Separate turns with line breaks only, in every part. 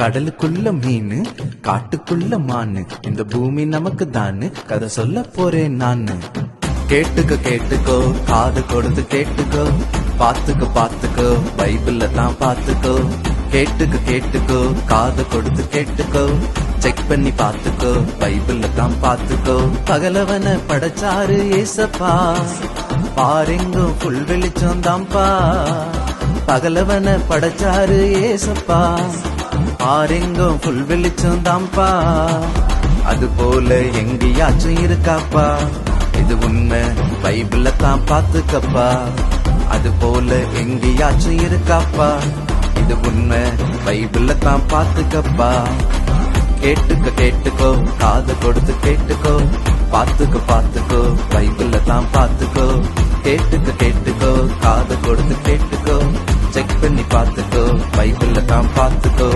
கடலுக்குள்ள மீனு காட்டுக்குள்ள மானு இந்த பூமி நமக்கு தானு கதை சொல்ல போறேன் நானு. கேட்டுக்கோ கேட்டுக்கோ காது கொடுத்து கேட்டுக்கோ, பாத்துக்கோ பாத்துக்கோ பைபிள்ல தான் பாத்துக்கோ. கேட்டுக்கோ கேட்டுக்கோ காது கொடுத்து கேட்டுக்கோ, செக் பண்ணி பாத்துக்கோ பைபிள்ல தான் பாத்துக்கோ. பகலவன படைச்சாரு ஏசப்பா, பாருங்கும் புல் வெளிச்சம் தான்ப்பா. பகலவன படைச்சாரு ஏசப்பா, பாருங்கும் புல் வெளிச்சம் தான்ப்பா. அது போல எங்கேயாச்சும் இருக்காப்பா, இது உண்மை பைபிள்ல தான் பாத்துக்கப்பா. அது போல எங்கேயாச்சும் இருக்காப்பா, இது உண்மை பைபிள்ல தான் பாத்துக்கப்பா. கேட்டுக்கோ கேட்டுக்கோ காது கொடுத்து கேட்டுக்கோ, பாத்துக்கோ பாத்துக்கோ பைபிள்ல தான் பாத்துக்கோ. கேட்டுக்கோ கேட்டுக்கோ காது கொடுத்து கேட்டுக்கோ, செக் பண்ணி பாத்துக்கோ பைபிள்ல தான் பாத்துக்கோ.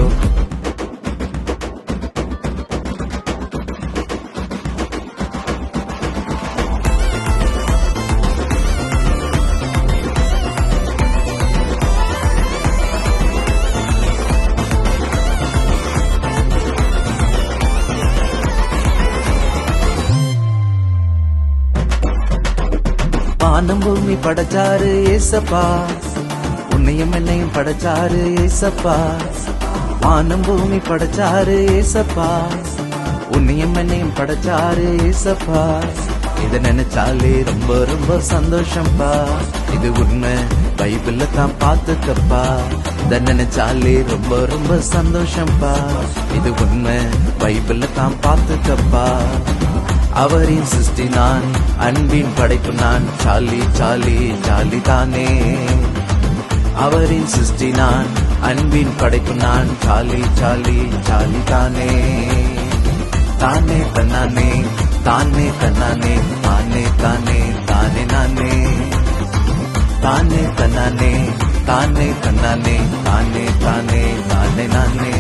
வானம் பூமி படைச்சாரு ஏசப்பா, உன்னையும் என்னையும் படைச்சாரு ஏசப்பா. வானம் பூமி படைச்சாரு ஏசப்பா, உன்னையும் என்னையும் படைச்சாரு ஏசப்பா. இத நினைச்சாலே ரொம்ப ரொம்ப சந்தோஷம்பா, இது உண்மை பைபிள்ல தான் பாத்துக்கப்பா. இத நினைச்சாலே ரொம்ப ரொம்ப சந்தோஷம்பா, இது உண்மை பைபிள்ல தான் பாத்துக்கப்பா. அவரின் சிருஷ்டி நான், அன்பின் படைப்பு நான், சாலி சாலி சாலி தானே. அவரின் சிருஷ்டி நான், அன்பின் படைப்பு நான், சாலி சாலி சாலி தானே. தானே தன்னானே தானே தன்னானே, தானே தானே தானே நானே. தானே தன்னானே தானே தன்னானே, தானே தானே தானே நானே.